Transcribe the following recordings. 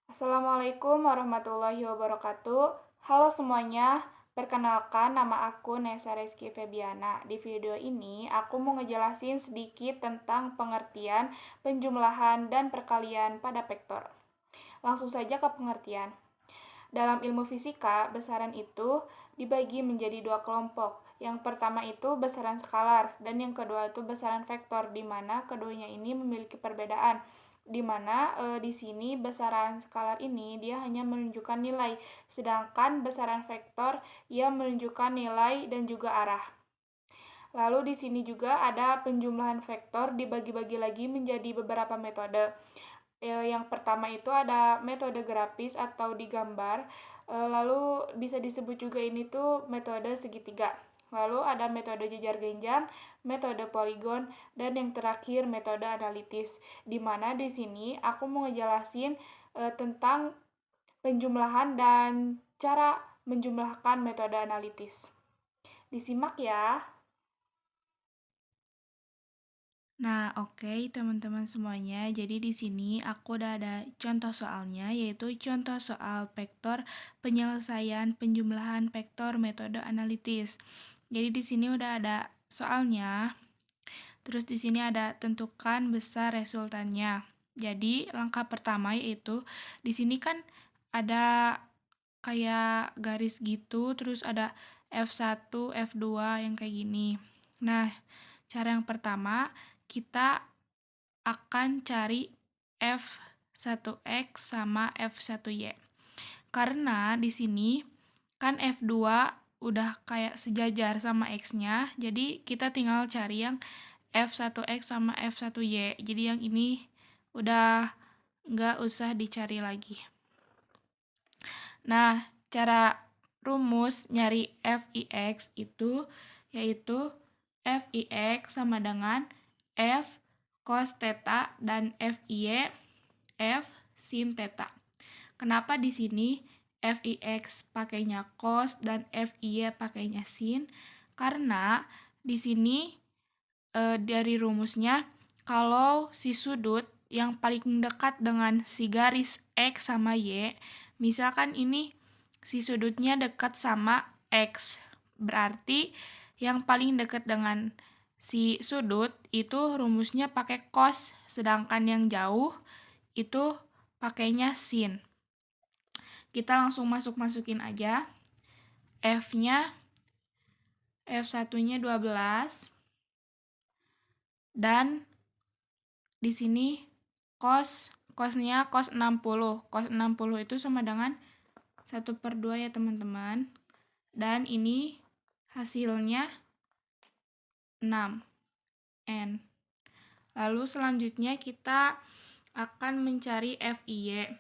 Assalamualaikum warahmatullahi wabarakatuh. Halo semuanya, perkenalkan nama aku Nesa Rizky Febiana. Di video ini, aku mau ngejelasin sedikit tentang pengertian, penjumlahan, dan perkalian pada vektor. Langsung saja ke pengertian. Dalam ilmu fisika, besaran itu dibagi menjadi dua kelompok. Yang pertama itu besaran skalar, dan yang kedua itu besaran vektor, di mana keduanya ini memiliki perbedaan. Di mana di sini besaran skalar ini dia hanya menunjukkan nilai, sedangkan besaran vektor ia menunjukkan nilai dan juga arah. Lalu di sini juga ada penjumlahan vektor dibagi-bagi lagi menjadi beberapa metode. Yang pertama itu ada metode grafis atau digambar, lalu bisa disebut juga ini tuh metode segitiga. Lalu ada metode jejar genjang, metode poligon, dan yang terakhir metode analitis. Di mana di sini aku mau ngejelasin tentang penjumlahan dan cara menjumlahkan metode analitis. Disimak ya. Nah, oke teman-teman semuanya. Jadi di sini aku udah ada contoh soalnya, yaitu contoh soal vektor penyelesaian penjumlahan vektor metode analitis. Jadi di sini udah ada soalnya. Terus di sini ada tentukan besar resultannya. Jadi langkah pertama yaitu di sini kan ada kayak garis gitu, terus ada F1, F2 yang kayak gini. Nah, cara yang pertama kita akan cari F1X sama F1Y. Karena di sini kan F2 udah kayak sejajar sama X-nya, jadi kita tinggal cari yang F1X sama F1Y. Jadi yang ini udah nggak usah dicari lagi. Nah, cara rumus nyari Fix itu yaitu Fix sama dengan F cos theta dan Fy F sin theta. Kenapa di sini Fix pakainya cos dan Fy pakainya sin? Karena di sini dari rumusnya kalau si sudut yang paling dekat dengan si garis X sama Y, misalkan ini si sudutnya dekat sama X, berarti yang paling dekat dengan si sudut itu rumusnya pakai cos, sedangkan yang jauh itu pakainya sin. Kita langsung masukin aja. F-nya F1-nya 12 dan di sini cosnya cos 60. Cos 60 itu sama dengan 1/2 ya teman-teman. Dan ini hasilnya 6 N. Lalu selanjutnya kita akan mencari Fy.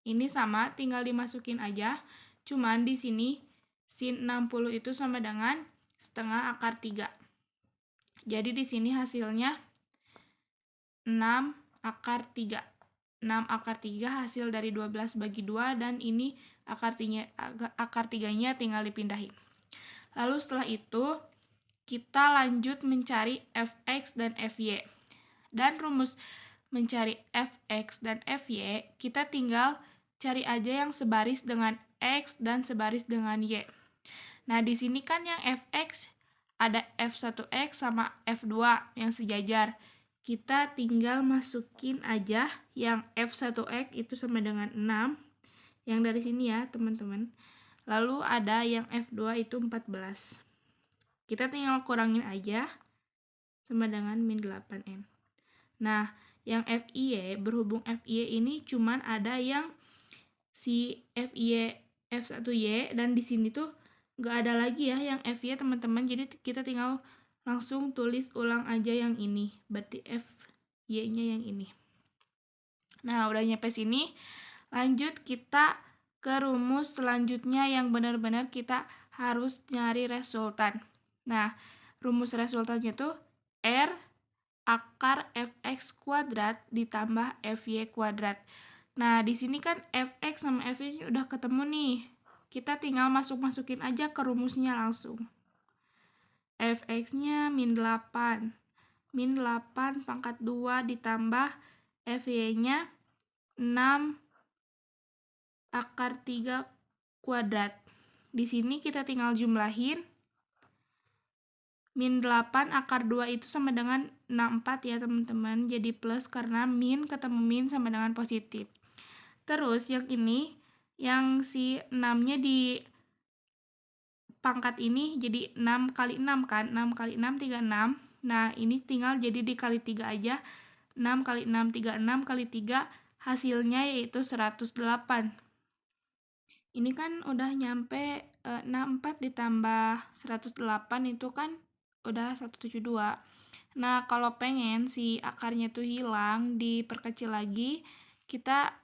Ini sama, tinggal dimasukin aja. Cuman di sini sin 60 itu sama dengan setengah akar 3. Jadi di sini hasilnya 6 akar 3. 6 akar 3 hasil dari 12 bagi 2 dan ini akar 3-nya tinggal dipindahin. Lalu setelah itu kita lanjut mencari Fx dan Fy. Dan rumus mencari Fx dan Fy, kita tinggal cari aja yang sebaris dengan X dan sebaris dengan Y. Nah, di sini kan yang Fx ada F1X sama F2 yang sejajar. Kita tinggal masukin aja yang F1X itu sama dengan 6. Yang dari sini ya, teman-teman. Lalu ada yang F2 itu 14. Kita tinggal kurangin aja sama dengan min 8N. Nah, yang Fy, berhubung Fy ini cuman ada yang si Fy F1Y dan di sini tuh nggak ada lagi ya yang Fy teman-teman. Jadi kita tinggal langsung tulis ulang aja yang ini. Berarti Fy-nya yang ini. Nah, udah nyampe sini. Lanjut kita ke rumus selanjutnya yang benar-benar kita harus nyari resultan. Nah, rumus resultannya tuh R akar Fx kuadrat ditambah Fy kuadrat. Nah, di sini kan Fx sama Fy udah ketemu nih. Kita tinggal masukin aja ke rumusnya langsung. Fx-nya min 8. Min 8 pangkat 2 ditambah Fy-nya 6 akar 3 kuadrat. Di sini kita tinggal jumlahin. Min 8 akar 2 itu sama dengan 64 ya teman-teman. Jadi plus karena min ketemu min sama dengan positif. Terus yang ini, yang si 6-nya di pangkat ini jadi 6 kali 6 kan. 6 kali 6, 36. Nah ini tinggal jadi dikali 3 aja. 6 kali 6, 36 kali 3. Hasilnya yaitu 108. Ini kan udah nyampe 64 ditambah 108 itu kan udah 172. Nah, kalau pengen si akarnya tuh hilang, diperkecil lagi, kita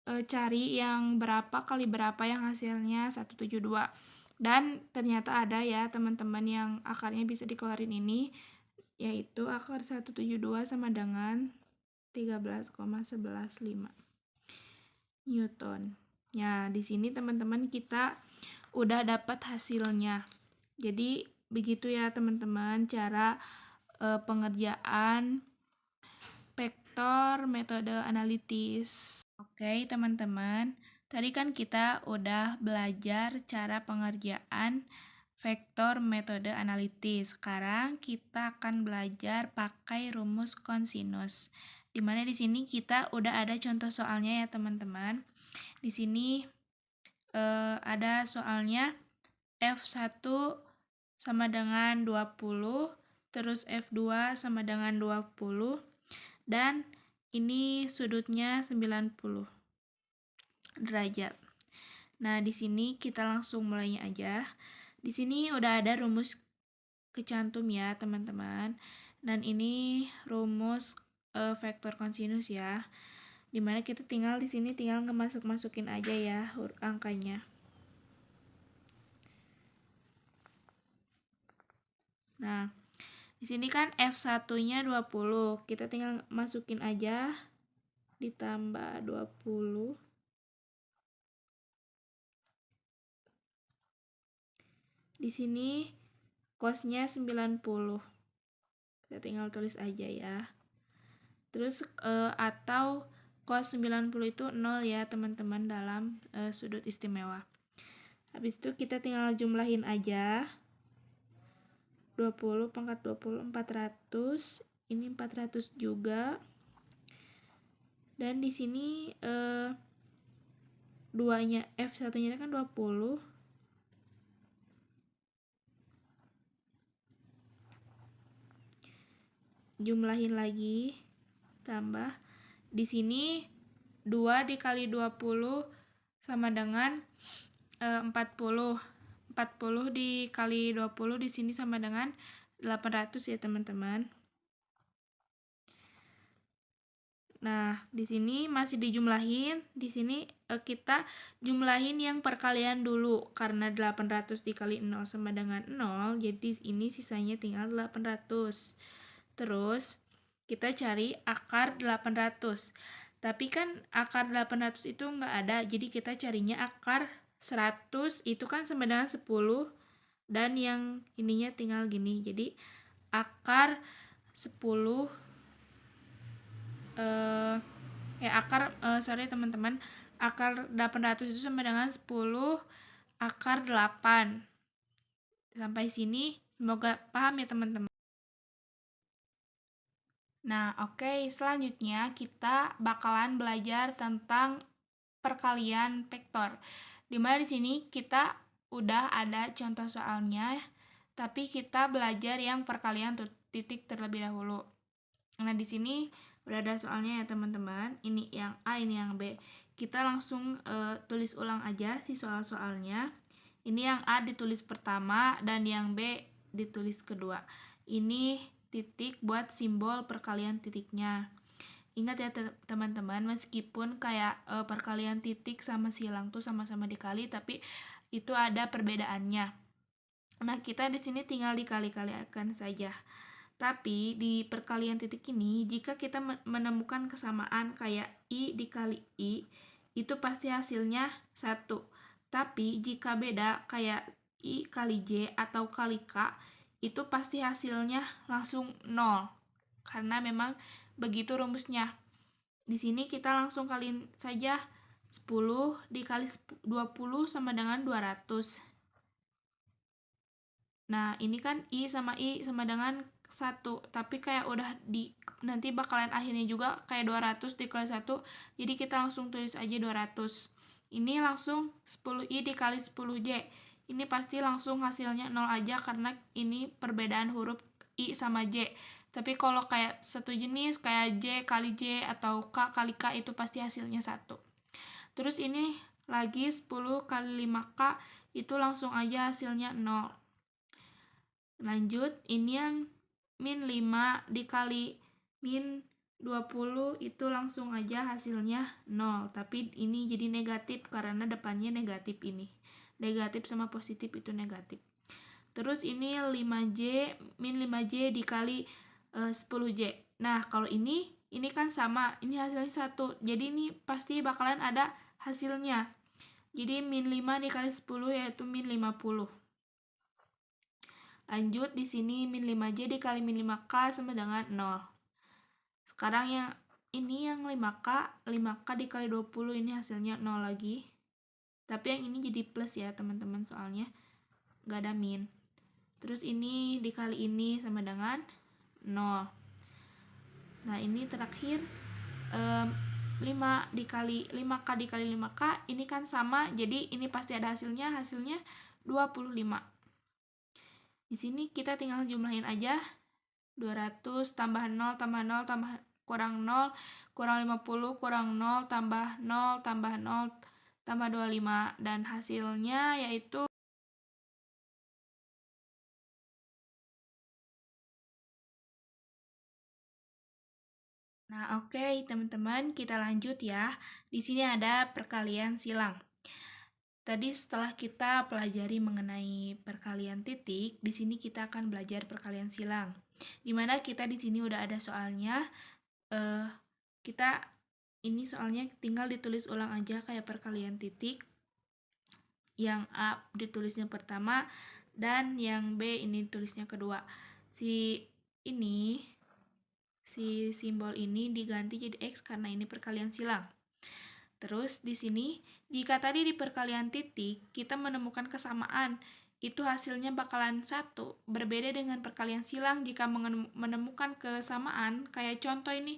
cari yang berapa kali berapa yang hasilnya 172. Dan ternyata ada ya teman-teman yang akarnya bisa dikeluarin ini, yaitu akar 172 sama dengan 13,115 Newton. Ya, di sini teman-teman kita udah dapat hasilnya. Jadi begitu ya teman-teman cara pengerjaan vektor metode analitis. Oke teman-teman, tadi kan kita udah belajar cara pengerjaan vektor metode analitis. Sekarang kita akan belajar pakai rumus kosinus. Dimana di sini kita udah ada contoh soalnya ya teman-teman. Di sini ada soalnya F1 sama dengan 20, terus F2 sama dengan 20, dan ini sudutnya 90 derajat. Nah, di sini kita langsung mulainya aja. Di sini udah ada rumus kecantum ya, teman-teman. Dan ini rumus vektor kosinus ya. Dimana kita tinggal di sini tinggal ngemasuk-masukin aja ya angkanya. Nah, di sini kan F1-nya 20. Kita tinggal masukin aja ditambah 20. Di sini cos-nya 90. Kita tinggal tulis aja ya. Terus atau cos 90 itu 0 ya teman-teman dalam sudut istimewa. Habis itu kita tinggal jumlahin aja. 20 pangkat 20 400. Ini 400 juga. Dan di sini 2-nya F1-nya kan 20. Jumlahin lagi, tambah. Di sini 2 dikali 20 sama dengan 40. 40 dikali 20 di sini sama dengan 800 ya teman-teman. Nah, di sini masih dijumlahin. Di sini kita jumlahin yang perkalian dulu. Karena 800 dikali 0 sama dengan 0, jadi ini sisanya tinggal 800. Terus, kita cari akar 800. Tapi kan akar 800 itu nggak ada, jadi kita carinya akar 100 itu kan sama dengan 10. Dan yang ininya tinggal gini. Jadi, akar 10 sorry teman-teman, akar 800 itu sama dengan 10 akar 8. Sampai sini semoga paham ya teman-teman. Nah, oke, selanjutnya kita bakalan belajar tentang perkalian vektor. Dimana di sini kita udah ada contoh soalnya, tapi kita belajar yang perkalian titik terlebih dahulu. Nah, di sini udah ada soalnya ya teman-teman. Ini yang A, ini yang B. Kita langsung tulis ulang aja si soal-soalnya. Ini yang A ditulis pertama dan yang B ditulis kedua. Ini titik buat simbol perkalian titiknya. Ingat ya teman-teman, meskipun kayak perkalian titik sama silang tuh sama-sama dikali, tapi itu ada perbedaannya. Nah, kita di sini tinggal dikali-kalikan saja. Tapi di perkalian titik ini, jika kita menemukan kesamaan kayak I dikali I, itu pasti hasilnya 1. Tapi jika beda kayak I kali J atau kali K, itu pasti hasilnya langsung 0. Karena memang begitu rumusnya. Di sini kita langsung kaliin saja 10 dikali 20 sama dengan 200. Nah, ini kan I sama dengan 1, tapi kayak udah nanti bakalan akhirnya juga kayak 200 dikali 1, jadi kita langsung tulis aja 200. Ini langsung 10I dikali 10J. Ini pasti langsung hasilnya 0 aja karena ini perbedaan huruf I sama J. Tapi kalau kayak satu jenis kayak J kali J atau K kali K itu pasti hasilnya 1. Terus ini lagi 10 kali 5K itu langsung aja hasilnya 0. Lanjut, ini yang min 5 dikali min 20 itu langsung aja hasilnya 0. Tapi ini jadi negatif karena depannya negatif ini. Negatif sama positif itu negatif. Terus ini 5J, min 5J dikali 10J. Nah, kalau ini kan sama, ini hasilnya 1. Jadi ini pasti bakalan ada hasilnya. Jadi min 5 dikali 10 yaitu min 50. Lanjut, di sini min 5J dikali min 5K sama dengan 0. Sekarang yang ini yang 5K dikali 20 ini hasilnya 0 lagi. Tapi yang ini jadi plus ya teman-teman, soalnya nggak ada min. Terus ini dikali ini sama dengan 0. Nah, ini terakhir 5K dikali 5K ini kan sama, jadi ini pasti ada hasilnya 25. Di sini kita tinggal jumlahin aja. 200 tambah 0 tambah 0 tambah kurang 0 kurang 50 kurang 0 tambah 0 tambah 0 tambah 25, dan hasilnya yaitu Nah, oke, teman-teman, kita lanjut ya. Di sini ada perkalian silang. Tadi setelah kita pelajari mengenai perkalian titik, di sini kita akan belajar perkalian silang. Dimana kita di sini udah ada soalnya. Kita ini soalnya tinggal ditulis ulang aja kayak perkalian titik. Yang A ditulisnya pertama dan yang B ini tulisnya kedua. Si simbol ini diganti jadi X karena ini perkalian silang. Terus di sini, jika tadi di perkalian titik kita menemukan kesamaan, itu hasilnya bakalan 1. Berbeda dengan perkalian silang, jika menemukan kesamaan, kayak contoh ini,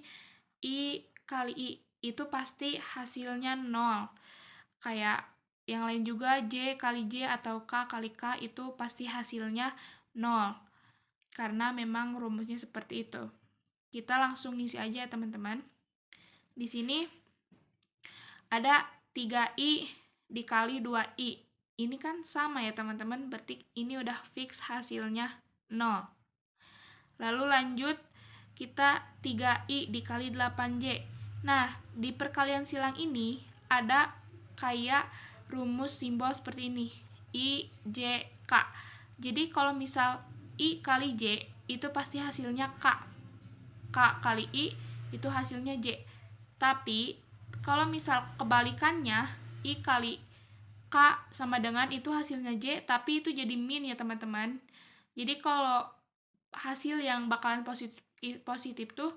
I kali I, itu pasti hasilnya 0. Kayak yang lain juga, J kali J atau K kali K itu pasti hasilnya 0. Karena memang rumusnya seperti itu. Kita langsung ngisi aja teman-teman. Di sini ada 3I dikali 2I. Ini kan sama ya teman-teman, berarti ini udah fix hasilnya 0. Lalu lanjut, kita 3I dikali 8J. Nah, di perkalian silang ini ada kayak rumus simbol seperti ini. I, J, K. Jadi kalau misal I kali J, itu pasti hasilnya K. K kali I itu hasilnya J. Tapi kalau misal kebalikannya, I kali K sama dengan itu hasilnya J, tapi itu jadi min ya teman-teman. Jadi kalau hasil yang bakalan positif tuh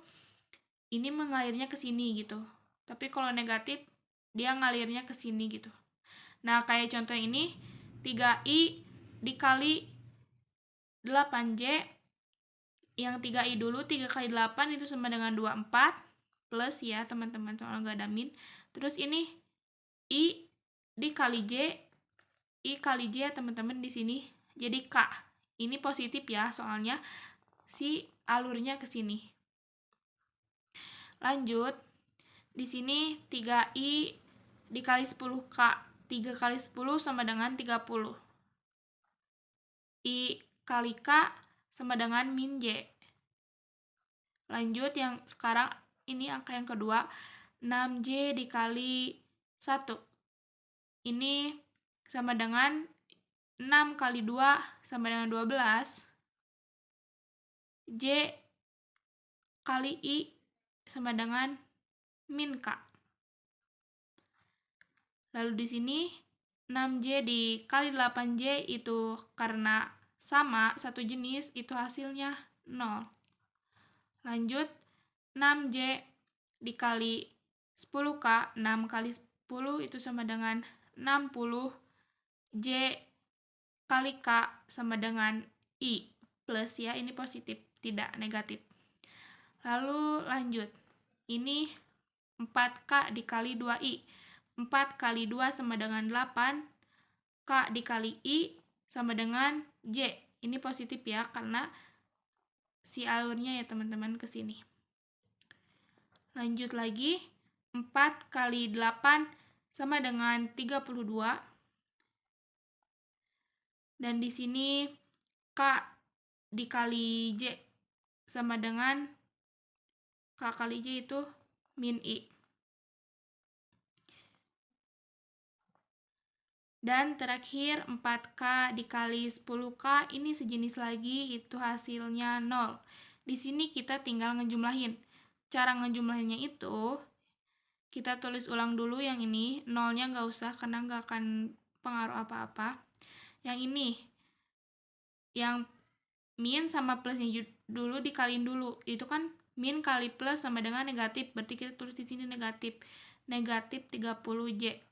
ini mengalirnya ke sini gitu. Tapi kalau negatif dia ngalirnya ke sini gitu. Nah, kayak contoh ini 3I dikali 8J. Yang 3I dulu, 3 kali 8 itu sama dengan 24, plus ya teman-teman, soalnya nggak ada min. Terus ini I dikali J, I kali J ya teman-teman di sini, jadi K. Ini positif ya, soalnya si alurnya ke sini. Lanjut, di sini 3I dikali 10K. 3 kali 10 sama dengan 30. I kali K sama dengan min J. Lanjut, yang sekarang ini angka yang kedua, 6J dikali 1. Ini sama dengan 6 kali 2 sama dengan 12. J kali I sama dengan min K. Lalu di sini 6J dikali 8J itu karena sama, satu jenis, itu hasilnya 0. Lanjut, 6J dikali 10K, 6 kali itu sama dengan 60, J kali K sama dengan I, plus ya, ini positif, tidak negatif. Lalu lanjut, ini 4K dikali 2I. 4 kali 2 sama dengan 8, K dikali I sama dengan J. Ini positif ya, karena si alurnya ya teman-teman ke sini. Lanjut lagi, 4 kali 8 sama dengan 32. Dan di sini K dikali J sama dengan K kali J itu min I. Dan terakhir 4K dikali 10K, ini sejenis lagi, itu hasilnya 0. Di sini kita tinggal ngejumlahin. Cara ngejumlahinnya itu, kita tulis ulang dulu yang ini, nolnya nggak usah karena nggak akan pengaruh apa-apa. Yang ini, yang min sama plusnya dulu dikaliin dulu. Itu kan min kali plus sama dengan negatif, berarti kita tulis di sini negatif. Negatif 30J.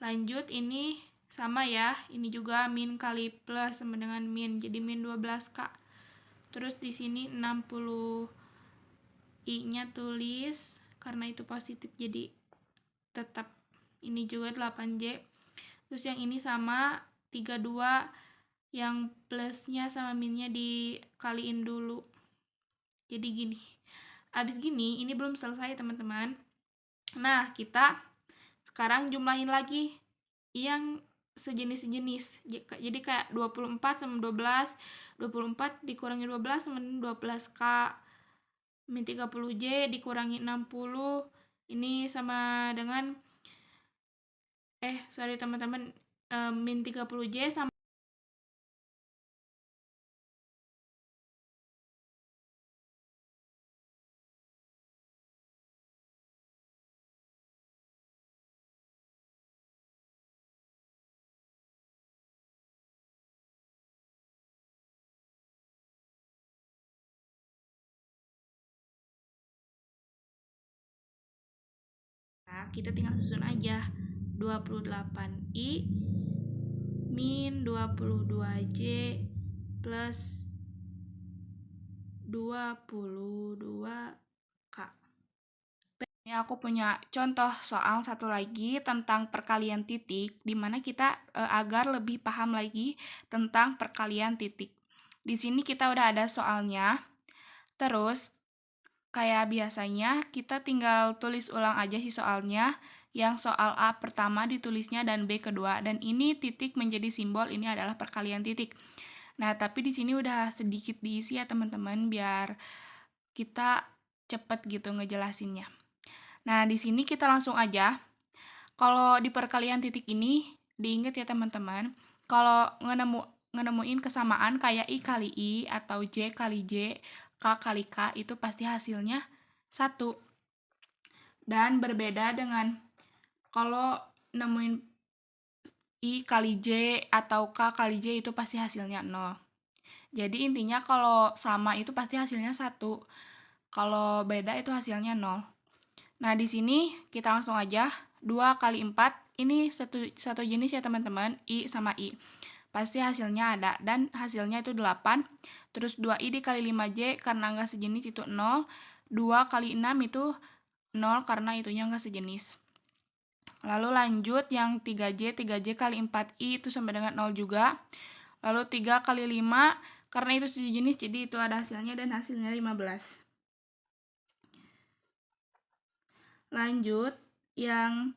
Lanjut, ini sama ya, ini juga min kali plus sama dengan min, jadi min 12K. Terus di sini 60 I-nya tulis, karena itu positif jadi tetap ini juga 8J. Terus yang ini sama 32, yang plusnya sama minnya dikaliin dulu. Jadi gini. Abis gini, ini belum selesai teman-teman. Nah, kita sekarang jumlahin lagi yang sejenis-sejenis. Jadi kayak 24 sama 12, 24 dikurangi 12 sama 12K, min 30J dikurangi 60, ini sama dengan, sorry teman-teman, min 30J sama kita tinggal susun aja. 28I min 22J plus 22K. Ini aku punya contoh soal satu lagi tentang perkalian titik, di mana kita agar lebih paham lagi tentang perkalian titik. Di sini kita udah ada soalnya. Terus kayak biasanya kita tinggal tulis ulang aja sih soalnya. Yang soal A pertama ditulisnya dan B kedua, dan ini titik menjadi simbol, ini adalah perkalian titik. Nah, tapi di sini udah sedikit diisi ya teman-teman, biar kita cepet gitu ngejelasinnya. Nah, di sini kita langsung aja. Kalau di perkalian titik ini, diingat ya teman-teman, kalau ngenemuin kesamaan kayak I kali I atau J kali J, K kali K, itu pasti hasilnya 1. Dan berbeda dengan kalau nemuin I kali J atau K kali J, itu pasti hasilnya 0. Jadi intinya kalau sama itu pasti hasilnya 1. Kalau beda itu hasilnya 0. Nah, di sini kita langsung aja. 2 kali 4, ini satu jenis ya teman-teman, I sama I. Pasti hasilnya ada, dan hasilnya itu 8. Terus 2I dikali 5J, karena nggak sejenis itu 0. 2 kali 6 itu 0, karena itunya nggak sejenis. Lalu lanjut yang 3J kali 4I itu sama dengan 0 juga. Lalu 3 kali 5, karena itu sejenis, jadi itu ada hasilnya, dan hasilnya 15. Lanjut, yang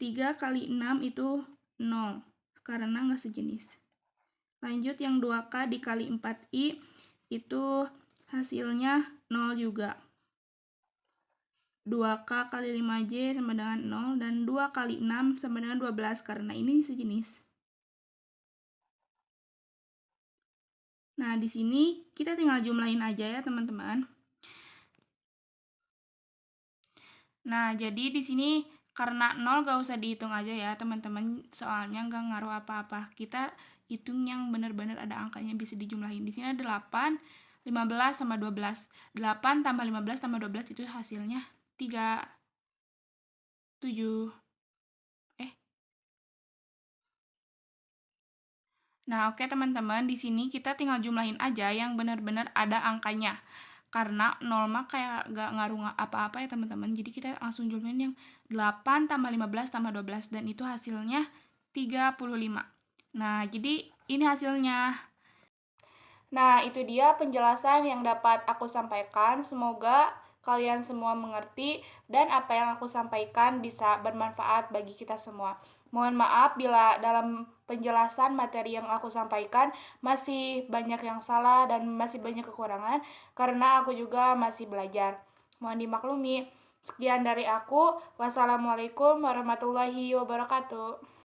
3 kali 6 itu 0, karena nggak sejenis. Lanjut, yang 2K dikali 4I, itu hasilnya 0 juga. 2K kali 5J sama dengan 0, dan 2 kali 6 sama dengan 12, karena ini sejenis. Nah, di sini kita tinggal jumlahin aja ya teman-teman. Nah, jadi di sini karena 0 gak usah dihitung aja ya teman-teman, soalnya nggak ngaruh apa-apa. Kita hitung yang benar-benar ada angkanya bisa dijumlahin. Di sini ada 8, 15 sama 12. 8 tambah 15 tambah 12 itu hasilnya 37. Nah, oke teman-teman, di sini kita tinggal jumlahin aja yang benar-benar ada angkanya. Karena 0 mah kayak gak ngaruh apa-apa ya teman-teman. Jadi kita langsung jumlahin yang 8 tambah 15 tambah 12 dan itu hasilnya 35. Nah, jadi ini hasilnya. Nah, itu dia penjelasan yang dapat aku sampaikan. Semoga kalian semua mengerti dan apa yang aku sampaikan bisa bermanfaat bagi kita semua. Mohon maaf bila dalam penjelasan materi yang aku sampaikan masih banyak yang salah dan masih banyak kekurangan karena aku juga masih belajar. Mohon dimaklumi. Sekian dari aku. Wassalamualaikum warahmatullahi wabarakatuh.